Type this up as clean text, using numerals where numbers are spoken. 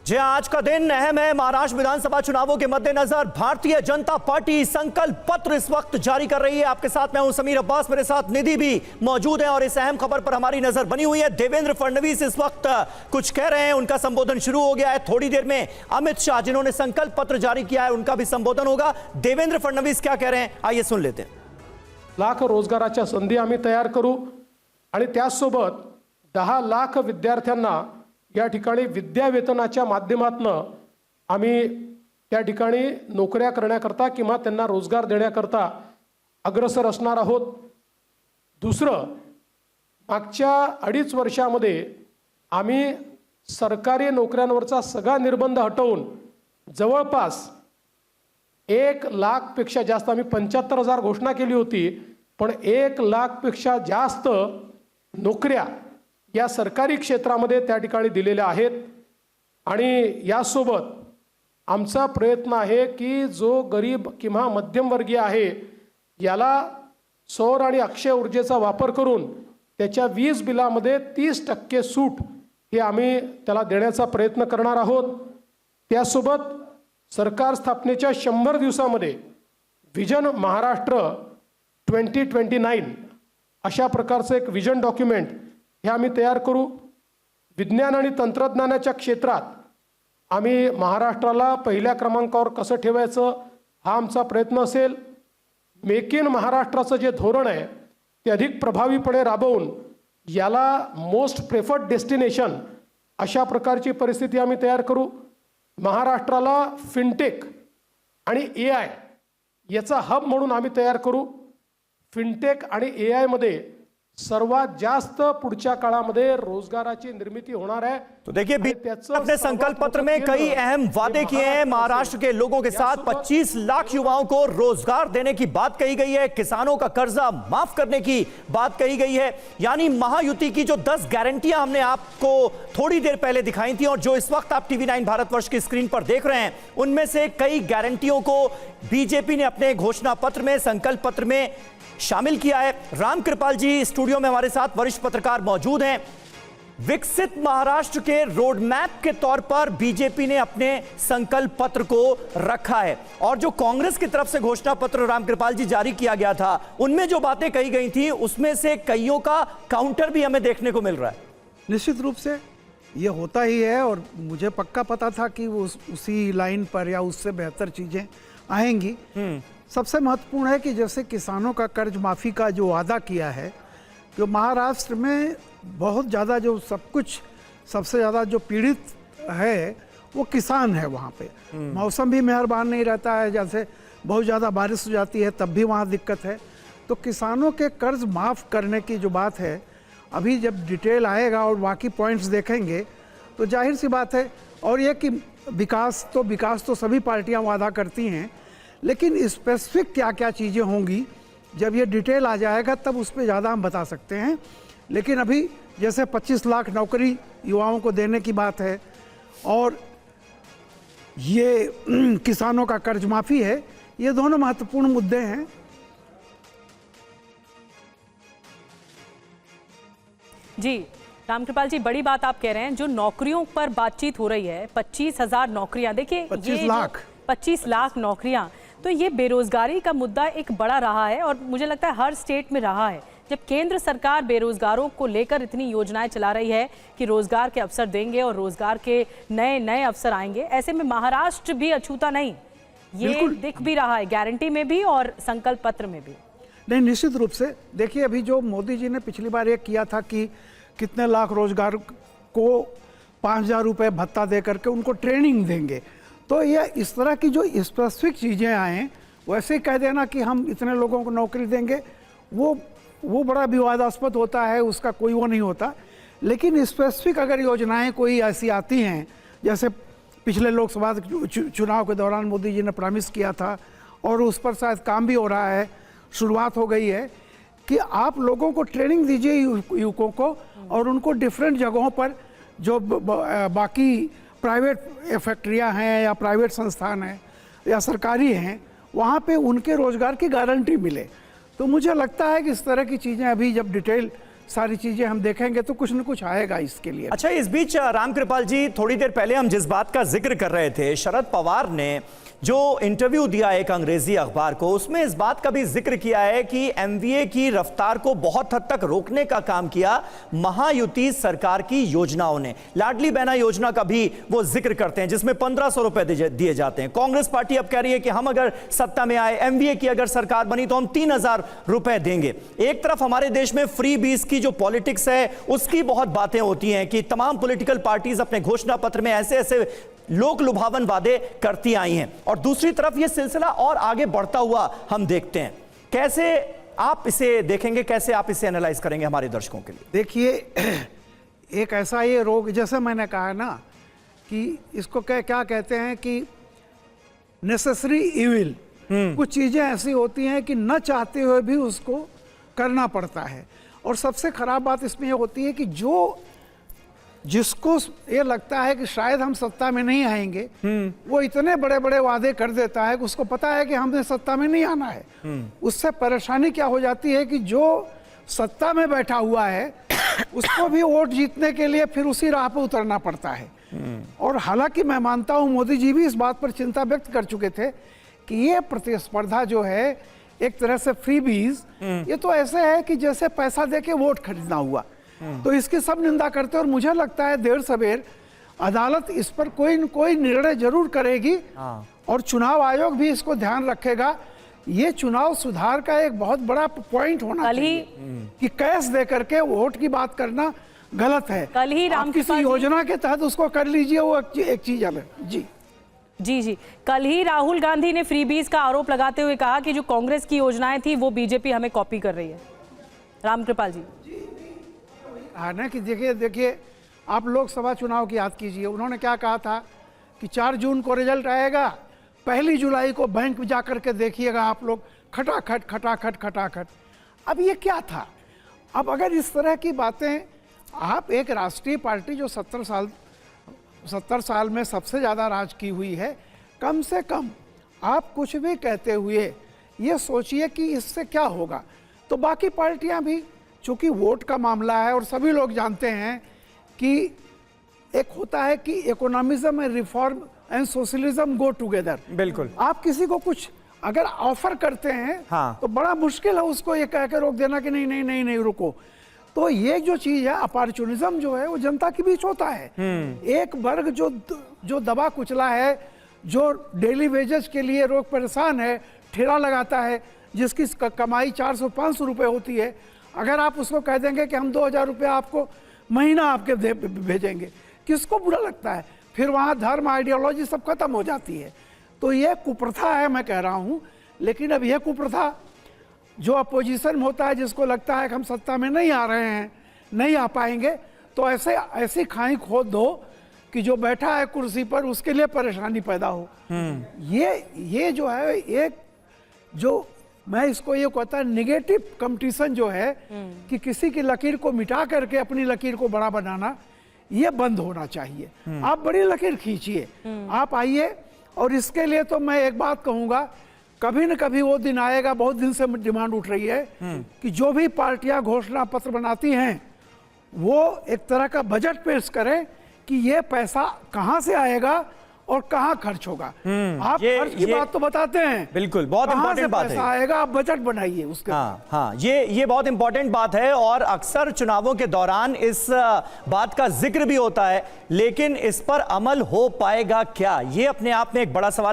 जी आज का दिन अहम है। महाराष्ट्र विधानसभा चुनावों के मद्देनजर भारतीय जनता पार्टी संकल्प पत्र इस वक्त जारी कर रही है। आपके साथ मैं हूं समीर अब्बास, मेरे साथ निधि भी मौजूद है और इस अहम खबर पर हमारी नजर बनी हुई है। देवेंद्र फडणवीस इस वक्त कुछ कह रहे हैं, उनका संबोधन शुरू हो गया है। थोड़ी देर में अमित शाह जिन्होंने संकल्प पत्र जारी किया है उनका भी संबोधन होगा। देवेंद्र फडणवीस क्या कह रहे हैं, आइए सुन लेते हैं। लाख रोजगाराच्या संधी आम्ही तयार करू आणि त्याचसोबत 10 लाख विद्यार्थ्यांना या ठिकाणी विद्यावेतनाच्या माध्यमातून आम्ही त्या ठिकाणी नोकऱ्या करण्याकरता किंवा त्यांना रोजगार देण्याकरता अग्रसर असणार आहोत। दुसरं, मागच्या 2.5 वर्षामध्ये आम्ही सरकारी नोकऱ्यांवरचा सगळा निर्बंध हटवून जवळपास 1 लाख पेक्षा जास्त, आम्ही 75,000 घोषणा केली होती, पण 1 लाख पेक्षा जास्त नोकऱ्या या सरकारी क्षेत्रामध्ये त्या ठिकाणी दिलेल्या आहेत। आणि यासोबत आमचा प्रयत्न आहे की जो गरीब किंवा मध्यमवर्गीय आहे याला सौर आणि अक्षय ऊर्जेचा वापर करून त्याच्या वीज बिलामध्ये 30% सूट हे आम्ही त्याला देण्याचा प्रयत्न करणार आहोत। त्यासोबत सरकार स्थापनेच्या 100 दिवसामध्ये विजन महाराष्ट्र 2029 अशा प्रकारचं एक विजन डॉक्युमेंट हे आम्ही तयार करू। विज्ञान आणि तंत्रज्ञानाच्या क्षेत्रात आम्ही महाराष्ट्राला पहिल्या क्रमांकावर कसं ठेवायचं हा आमचा प्रयत्न असेल। मेक इन महाराष्ट्राचं जे धोरण आहे ते अधिक प्रभावीपणे राबवून याला मोस्ट प्रेफर्ड डेस्टिनेशन अशा प्रकारची परिस्थिती आम्ही तयार करू। महाराष्ट्राला फिनटेक आणि AI याचा हब म्हणून आम्ही तयार करू। फिनटेक आणि AI मध्ये सर्वात जास्त पुढच्या काळामध्ये रोजगाराची निर्मिती होणार है। तो देखिए अपने संकल्प पत्र में कई अहम वादे किए हैं। महाराष्ट्र के लोगों के साथ 25 लाख युवाओं को रोजगार देने की बात कही गई है, किसानों का कर्जा माफ करने की बात कही गई है। यानी महायुति की जो 10 गारंटियां हमने आपको थोड़ी देर पहले दिखाई थी और जो इस वक्त आप TV9 भारतवर्ष की स्क्रीन पर देख रहे हैं, उनमें से कई गारंटियों को बीजेपी ने अपने घोषणा पत्र में, संकल्प पत्र में शामिल किया है। राम कृपाल जी स्टूडियो में हमारे साथ वरिष्ठ पत्रकार मौजूद हैं। विकसित महाराष्ट्र के रोड मैप के तौर पर बीजेपी ने अपने संकल्प पत्र को रखा है और जो कांग्रेस की तरफ से घोषणा पत्र राम कृपाल जी जारी किया गया था उनमें जो बातें कही गई थी उसमें से कईयों का काउंटर भी हमें देखने को मिल रहा है। निश्चित रूप से ये होता ही है और मुझे पक्का पता था कि वो उसी लाइन पर या उससे बेहतर चीजें आएंगी। सबसे महत्वपूर्ण है कि जैसे किसानों का कर्ज माफ़ी का जो वादा किया है, जो महाराष्ट्र में बहुत ज़्यादा जो सब कुछ सबसे ज़्यादा जो पीड़ित है वो किसान है। वहाँ पे मौसम भी मेहरबान नहीं रहता है, जैसे बहुत ज़्यादा बारिश हो जाती है तब भी वहाँ दिक्कत है। तो किसानों के कर्ज माफ़ करने की जो बात है, अभी जब डिटेल आएगा और बाकी पॉइंट्स देखेंगे तो जाहिर सी बात है। और ये कि विकास तो सभी पार्टियाँ वादा करती हैं, लेकिन स्पेसिफिक क्या क्या चीज़ें होंगी जब ये डिटेल आ जाएगा तब उस पर ज़्यादा हम बता सकते हैं। लेकिन अभी जैसे 25 लाख नौकरी युवाओं को देने की बात है और ये किसानों का कर्ज माफ़ी है, ये दोनों महत्वपूर्ण मुद्दे हैं। जी रामकृपाल जी, बड़ी बात आप कह रहे हैं। जो नौकरियों पर बातचीत हो रही है, 25,000 नौकरियां, देखिए 25 लाख नौकरियां, तो ये बेरोजगारी का मुद्दा एक बड़ा रहा है और मुझे लगता है हर स्टेट में रहा है। जब केंद्र सरकार बेरोजगारों को लेकर इतनी योजनाएं चला रही है कि रोजगार के अवसर देंगे और रोजगार के नए नए अवसर आएंगे, ऐसे में महाराष्ट्र भी अछूता नहीं, ये दिख भी रहा है गारंटी में भी और संकल्प पत्र में भी। नहीं, निश्चित रूप से देखिए, अभी जो मोदी जी ने पिछली बार ये किया था कि कितने लाख रोजगार को 5,000 रुपये भत्ता दे करके उनको ट्रेनिंग देंगे, तो ये इस तरह की जो स्पेसिफिक चीज़ें आएँ, वैसे ही कह देना कि हम इतने लोगों को नौकरी देंगे, वो बड़ा विवादास्पद होता है, उसका कोई वो नहीं होता। लेकिन स्पेसिफिक अगर योजनाएं कोई ऐसी आती हैं, जैसे पिछले लोकसभा चुनाव के दौरान मोदी जी ने प्रॉमिस किया था और उस पर शायद काम भी हो रहा है, शुरुआत हो गई है कि आप लोगों को ट्रेनिंग दीजिए युवकों को और उनको डिफरेंट जगहों पर जो बाकी प्राइवेट फैक्ट्रियां हैं या प्राइवेट संस्थान हैं या सरकारी हैं, वहाँ पे उनके रोज़गार की गारंटी मिले। तो मुझे लगता है कि इस तरह की चीज़ें अभी जब डिटेल सारी चीजें हम देखेंगे तो कुछ न कुछ आएगा इसके लिए। अच्छा, इस बीच रामकृपाल जी, थोड़ी देर पहले हम जिस बात का जिक्र कर रहे थे, शरद पवार ने जो इंटरव्यू दिया एक अंग्रेजी अखबार को, उसमें इस बात का भी जिक्र किया है कि एमवीए की रफ्तार को बहुत हद तक रोकने का काम किया महायुति सरकार की योजनाओं ने। लाडली बहना योजना का भी वो जिक्र करते हैं, जिसमें 1500 रुपए दिए जाते हैं। कांग्रेस पार्टी अब कह रही है कि हम अगर सत्ता में आए, एमवीए की अगर सरकार बनी तो हम 3000 रुपए देंगे। एक तरफ हमारे देश में फ्री बीज की जो पॉलिटिक्स है उसकी बहुत बातें होती हैं कि तमाम पॉलिटिकल पार्टीज अपने घोषणा पत्र में ऐसे ऐसे लोक लुभावन वादे करती आई हैं, और दूसरी तरफ यह सिलसिला और आगे बढ़ता हुआ हम देखते हैं। कैसे आप इसे देखेंगे, कैसे आप इसे एनालाइज करेंगे हमारे दर्शकों के लिए? देखिए, एक ऐसा ये रोग, जैसे मैंने कहा ना कि इसको क्या कहते हैं कि नेसेसरी इविल। कुछ चीजें ऐसी होती हैं कि न चाहते हुए भी उसको करना पड़ता है। और सबसे खराब बात इसमें ये होती है कि जिसको ये लगता है कि शायद हम सत्ता में नहीं आएंगे, वो इतने बड़े बड़े वादे कर देता है कि उसको पता है कि हमने सत्ता में नहीं आना है। उससे परेशानी क्या हो जाती है कि जो सत्ता में बैठा हुआ है उसको भी वोट जीतने के लिए फिर उसी राह पर उतरना पड़ता है। और हालांकि मैं मानता हूं मोदी जी भी इस बात पर चिंता व्यक्त कर चुके थे कि ये प्रतिस्पर्धा जो है एक तरह से फ्री बीज, ये तो ऐसे है कि जैसे पैसा देके वोट खरीदना हुआ। तो इसकी सब निंदा करते हैं और मुझे लगता है देर सवेर अदालत इस पर कोई न कोई निर्णय जरूर करेगी और चुनाव आयोग भी इसको ध्यान रखेगा। ये चुनाव सुधार का एक बहुत बड़ा पॉइंट होना चाहिए कि कैश दे करके वोट की बात करना गलत है। कल ही आप किसी योजना के तहत उसको कर लीजिए, वो एक चीज अलग। जी, कल ही राहुल गांधी ने फ्रीबीज का आरोप लगाते हुए कहा कि जो कांग्रेस की योजनाएं थी वो बीजेपी हमें कॉपी कर रही है। रामकृपाल जी, है ना कि देखिए आप लोकसभा चुनाव की याद कीजिए, उन्होंने क्या कहा था कि 4 जून को रिजल्ट आएगा, 1 जुलाई को बैंक जा करके देखिएगा आप लोग, खटाखट खटाखट खटाखट। अब ये क्या था? अब अगर इस तरह की बातें, आप एक राष्ट्रीय पार्टी जो 70 साल में सबसे ज़्यादा राज की हुई है, कम से कम आप कुछ भी कहते हुए ये सोचिए कि इससे क्या होगा। तो बाकी पार्टियां भी, चूंकि वोट का मामला है और सभी लोग जानते हैं कि एक होता है कि economism and reform and socialism go together. बिल्कुल। आप किसी को कुछ अगर ऑफर करते हैं तो बड़ा मुश्किल है उसको ये कह के रोक देना कि नहीं नहीं नहीं नहीं रुको। तो ये जो चीज है, अपॉर्चुनिज्म जो है, वो जनता के बीच होता है। एक वर्ग जो दबा कुचला है, जो डेली वेजेस के लिए रोग परेशान है, ठेला लगाता है, जिसकी कमाई 400-500 रुपए होती है, अगर आप उसको कह देंगे कि हम 2000 रुपये आपको महीना आपके भेजेंगे, किसको बुरा लगता है? फिर वहाँ धर्म, आइडियोलॉजी सब खत्म हो जाती है। तो ये कुप्रथा है, मैं कह रहा हूँ। लेकिन अब यह कुप्रथा जो अपोजिशन में होता है, जिसको लगता है कि हम सत्ता में नहीं आ रहे हैं, नहीं आ पाएंगे, तो ऐसी खाई खोद दो कि जो बैठा है कुर्सी पर उसके लिए परेशानी पैदा हो। ये जो है, एक जो मैं इसको ये कहता है नेगेटिव कंपटीशन जो है कि किसी की लकीर को मिटा करके अपनी लकीर को बड़ा बनाना, ये बंद होना चाहिए। आप बड़ी लकीर खींचिए, आप आइए। और इसके लिए तो मैं एक बात कहूंगा, कभी न कभी वो दिन आएगा, बहुत दिन से डिमांड उठ रही है कि जो भी पार्टियां घोषणा पत्र बनाती हैं वो एक तरह का बजट पेश करें कि ये पैसा कहां से आएगा और कहां खर्च होगा। आप खर्च की बात तो बताते हैं, बिल्कुल, बहुत इंपॉर्टेंट बात है। पैसा आएगा, आप बजट बनाइए उसके। हाँ, ये बहुत इंपॉर्टेंट बात है और अक्सर चुनावों के दौरान इस बात का जिक्र भी होता है, लेकिन इस पर अमल हो पाएगा क्या, ये अपने आप में एक बड़ा सवाल